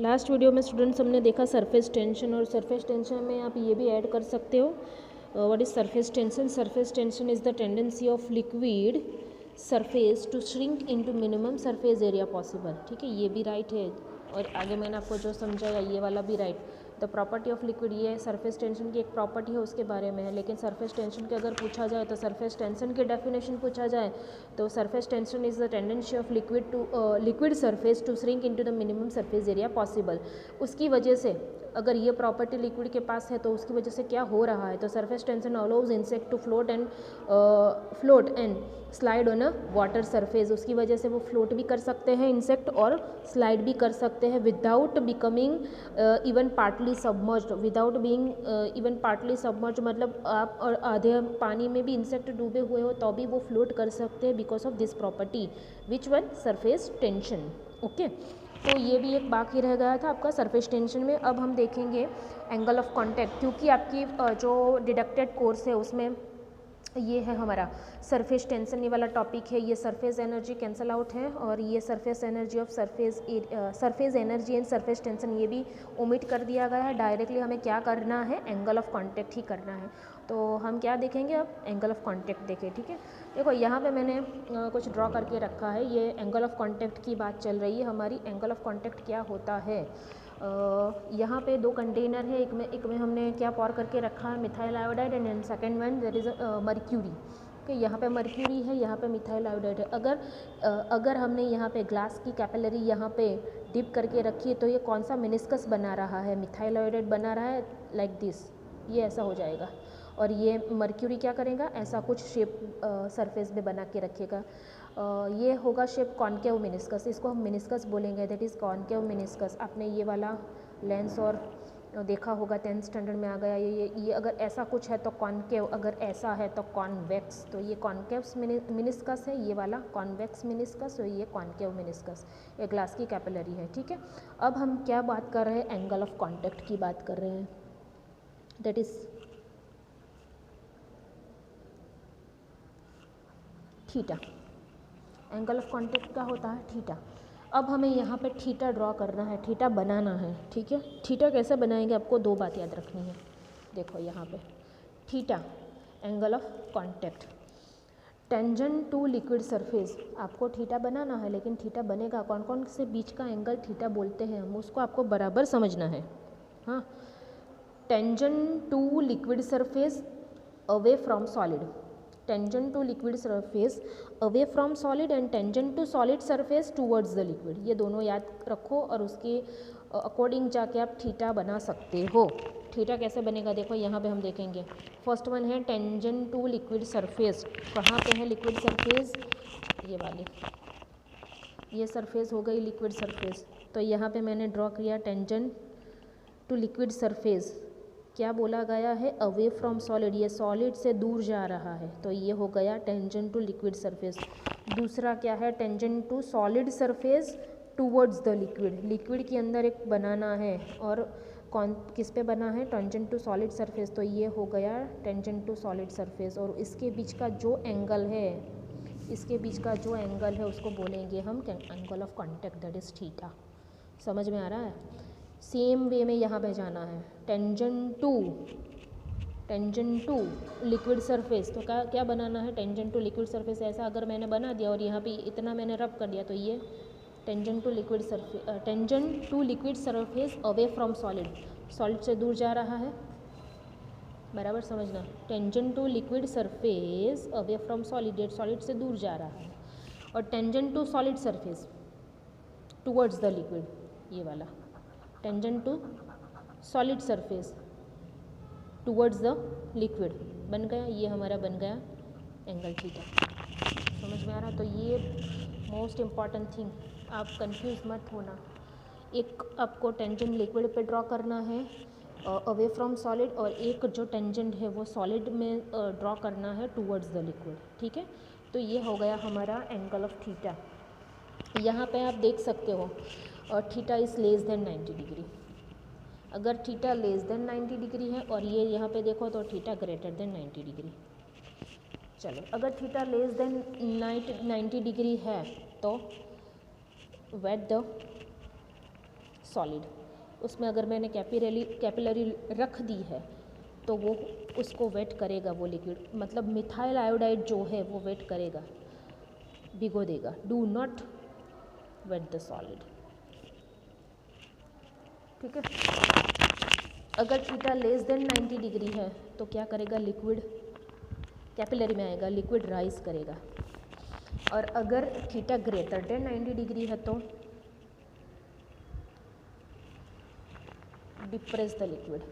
Last video में students हमने देखा सरफेस टेंशन, और सरफेस टेंशन में आप ये भी ऐड कर सकते हो what is surface tension. Surface tension is the tendency of liquid surface to shrink into minimum surface area possible. ठीक है, ये भी राइट है. और आगे मैंने आपको जो समझाया ये वाला भी right. The property of liquid, ये सरफेस टेंशन की एक प्रॉपर्टी है, उसके बारे में है. लेकिन सरफेस टेंशन के अगर पूछा जाए तो सरफेस टेंशन की डेफिनेशन पूछा जाए तो surface tension is the tendency of liquid surface to shrink into the minimum surface area possible. उसकी वजह से अगर ये प्रॉपर्टी लिक्विड के पास है तो उसकी वजह से क्या हो रहा है, तो surface tension allows insect to float and slide on a water surface. उसकी वजह से वो फ्लोट भी कर सकते हैं इंसेक्ट और स्लाइड भी कर सकते हैं without becoming even partly submerged. Without being even partly submerged मतलब आप और आधे पानी में भी इंसेक्ट डूबे हुए हो तो भी वो फ्लोट कर सकते हैं because of this property. Which one? Surface tension. Okay, तो ये भी एक बाकी रह गया था आपका सरफेस टेंशन में. अब हम देखेंगे एंगल ऑफ कांटेक्ट, क्योंकि आपकी जो डिडक्टेड कोर्स है उसमें ये है हमारा सरफेस टेंशन, ये वाला टॉपिक है. ये सरफेस एनर्जी कैंसल आउट है और ये surface energy of surface energy and surface tension ये भी ओमिट कर दिया गया है. डायरेक्टली हमें क्या करना है, एंगल ऑफ कांटेक्ट ही करना है. तो हम क्या देखेंगे अब, एंगल ऑफ कांटेक्ट देखें. ठीक है, देखो यहाँ पे मैंने कुछ ड्रॉ करके रखा है. ये एंगल ऑफ कांटेक्ट की बात चल रही है हमारी. एंगल ऑफ कांटेक्ट क्या होता है, यहाँ पे दो कंटेनर है. एक में हमने क्या पॉर करके रखा है, methyl iodide, and second one there is mercury. Okay, यहाँ पे मर्क्यूरी है, यहाँ पे मिथाइल आयोडाइड है. अगर हमने यहाँ पे ग्लास की कैपिलरी यहाँ पे डिप करके रखी है तो ये कौन सा मेनिस्कस बना रहा है, मिथाइल आयोडाइड बना रहा है लाइक दिस. ये ऐसा हो जाएगा और ये मर्क्यूरी क्या करेगा, ऐसा कुछ शेप सरफेस में बना के रखेगा. ये होगा शेप कॉनकेव मेनिस्कस. इसको हम मेनिस्कस बोलेंगे, दैट इज़ कॉनकेव मेनिस्कस. आपने ये वाला लेंस और देखा होगा 10th स्टैंडर्ड में आ गया. ये अगर ऐसा कुछ है तो कॉनकेव, अगर ऐसा है तो कॉन्वेक्स. तो ये कॉनकेव मेनिस्कस है, ये वाला कॉन्वेक्स मेनिस्कस, और ये कॉनकेव मेनिस्कस. ये ग्लास की कैपिलरी है. ठीक है, अब हम क्या बात कर रहे हैं, एंगल ऑफ कॉन्टैक्ट की बात कर रहे हैं, that is theta. Angle of contact का होता है थीटा. अब हमें यहाँ पे थीटा ड्रॉ करना है, थीटा बनाना है. ठीक है, थीटा कैसे बनाएंगे, आपको दो बात याद रखनी है. देखो यहाँ पे theta, angle of contact, tangent to liquid surface. आपको थीटा बनाना है, लेकिन थीटा बनेगा कौन कौन से बीच का एंगल थीटा बोलते हैं हम, उसको आपको बराबर समझना है. हाँ, tangent to liquid surface away from solid, tangent to liquid surface away from solid and tangent to solid surface towards the liquid. ये दोनों याद रखो और उसके अकॉर्डिंग जाके आप थीटा बना सकते हो. थीटा कैसे बनेगा, देखो यहाँ पे हम देखेंगे. फर्स्ट वन है टेंजेंट टू लिक्विड सरफेस. कहाँ पे है लिक्विड सरफेस, ये वाली, ये सरफेस हो गई लिक्विड सरफेस. तो यहाँ पे मैंने ड्रॉ किया टेंजेंट टू लिक्विड सरफेस. क्या बोला गया है, अवे फ्रॉम सॉलिड, ये सॉलिड से दूर जा रहा है, तो ये हो गया टेंजेंट टू लिक्विड सरफेस. दूसरा क्या है, tangent to solid surface towards the liquid. Liquid के अंदर एक बनाना है और कौन किस पे बना है, टेंजेंट टू सॉलिड सरफेस. तो ये हो गया टेंजेंट टू सॉलिड सरफेस. और इसके बीच का जो एंगल है, इसके बीच का जो एंगल है उसको बोलेंगे हम angle of contact, that is theta. समझ में आ रहा है. सेम वे में यहाँ पे जाना है, टेंजेंट टू लिक्विड सरफेस. तो क्या बनाना है, टेंजेंट टू लिक्विड सरफेस. ऐसा अगर मैंने बना दिया और यहाँ पे इतना मैंने रब कर दिया तो ये tangent to liquid surface, tangent to liquid surface away from solid, solid से दूर जा रहा है. बराबर समझना, tangent to liquid surface away from solid, solid से दूर जा रहा है. और tangent to solid surface towards the liquid, ये वाला tangent to solid surface towards the liquid बन गया. ये हमारा बन गया एंगल थीटा. समझ में आ रहा. तो ये मोस्ट इम्पॉर्टेंट थिंग, आप कंफ्यूज मत होना. एक आपको टेंजेंट लिक्विड पे ड्रॉ करना है अवे फ्रॉम सॉलिड, और एक जो टेंजेंट है वो सॉलिड में ड्रॉ करना है टूवर्ड्स द लिक्विड. ठीक है, तो ये हो गया हमारा एंगल ऑफ थीटा. यहाँ पे आप देख सकते हो और theta is less than 90 degree. अगर थीटा लेस देन 90 डिग्री है और ये यहाँ पे देखो तो थीटा ग्रेटर देन 90 डिग्री. चलो, अगर थीटा लेस देन 90 डिग्री है तो वेट द सॉलिड, उसमें अगर मैंने कैपिलरी रख दी है तो वो उसको वेट करेगा, वो लिक्विड मतलब मिथाइल आयोडाइड जो है वो वेट करेगा, भिगो देगा। Do not wet the solid, ठीक है। अगर थीटा लेस देन 90 डिग्री है तो क्या करेगा, लिक्विड कैपिलरी में आएगा, लिक्विड राइज करेगा। और अगर थीटा ग्रेटर देन 90 डिग्री है तो डिप्रेस द लिक्विड,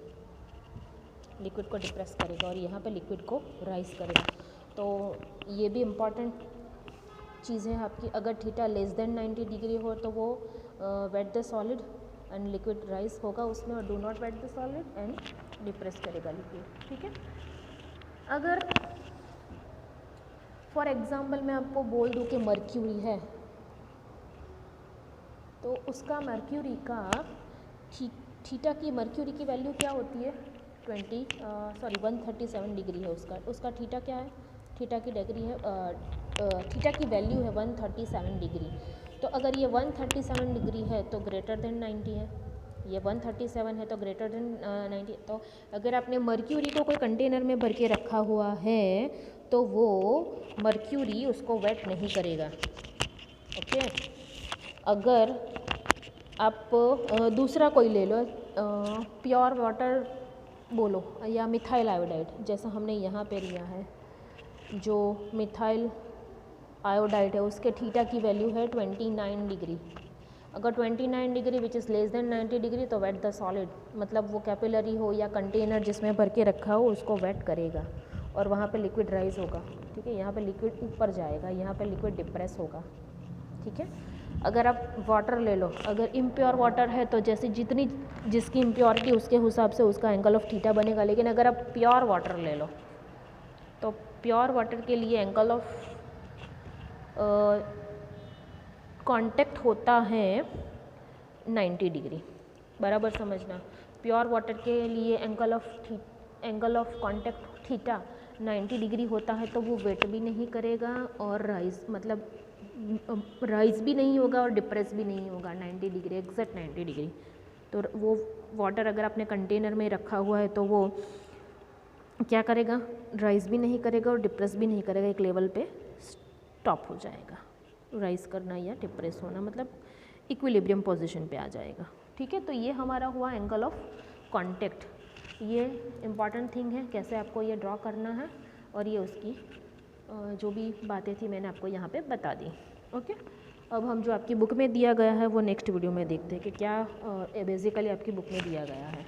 लिक्विड को डिप्रेस करेगा और यहाँ पे लिक्विड को राइज करेगा। तो ये भी इम्पॉर्टेंट चीज़ है आपकी। अगर थीटा लेस देन 90 डिग्री हो तो वो wet the solid and liquid rise होगा उसमें, और do not wet the solid and depress करेगा लिक्विड, ठीक है। अगर फॉर एग्जांपल मैं आपको बोल दूँ कि मर्क्यूरी है, तो उसका मर्क्यूरी का थीटा की मर्क्यूरी की वैल्यू क्या होती है, 137 डिग्री है उसका थीटा क्या है, थीटा की डिग्री है थीटा की वैल्यू है 137 डिग्री। तो अगर ये 137 डिग्री है तो ग्रेटर देन 90 है, ये 137 है तो ग्रेटर देन 90। तो अगर आपने मर्क्यूरी को कोई कंटेनर में भर के रखा हुआ है तो वो मर्क्यूरी उसको वेट नहीं करेगा, ओके। अगर आप दूसरा कोई ले लो, प्योर वाटर बोलो या मिथाइल आयोडाइड, जैसा हमने यहाँ पे लिया है, जो मिथाइल आयोडाइड है उसके थीटा की वैल्यू है 29 डिग्री। अगर 29 degree which is less than 90 degree तो वेट द सॉलिड, मतलब वो कैपिलरी हो या कंटेनर जिसमें भर के रखा हो उसको वेट करेगा और वहाँ पे लिक्विड राइज होगा, ठीक है। यहाँ पे लिक्विड ऊपर जाएगा, यहाँ पे लिक्विड डिप्रेस होगा, ठीक है। अगर आप वाटर ले लो, अगर इम्प्योर वाटर है तो जैसे जितनी जिसकी इम्प्योरिटी उसके हिसाब से उसका एंगल ऑफ थीटा बनेगा। लेकिन अगर आप प्योर वाटर ले लो तो प्योर वाटर के लिए एंगल ऑफ कांटेक्ट होता है 90 डिग्री, बराबर समझना। प्योर वाटर के लिए angle of contact theta 90 degree होता है, तो वो वेट भी नहीं करेगा और राइज भी नहीं होगा और डिप्रेस भी नहीं होगा 90 डिग्री, एग्जैक्ट 90 डिग्री। तो वो वाटर अगर आपने कंटेनर में रखा हुआ है तो वो क्या करेगा, राइज भी नहीं करेगा और डिप्रेस भी नहीं करेगा, एक लेवल पे स्टॉप हो जाएगा। राइज करना या डिप्रेस होना मतलब इक्विलिब्रियम पोजीशन पे आ जाएगा, ठीक है। तो ये हमारा हुआ एंगल ऑफ कांटेक्ट, ये इम्पॉर्टेंट थिंग है, कैसे आपको ये ड्रॉ करना है, और ये उसकी जो भी बातें थी मैंने आपको यहाँ पे बता दी, ओके। अब हम जो आपकी बुक में दिया गया है वो नेक्स्ट वीडियो में देखते हैं कि क्या बेसिकली आपकी बुक में दिया गया है।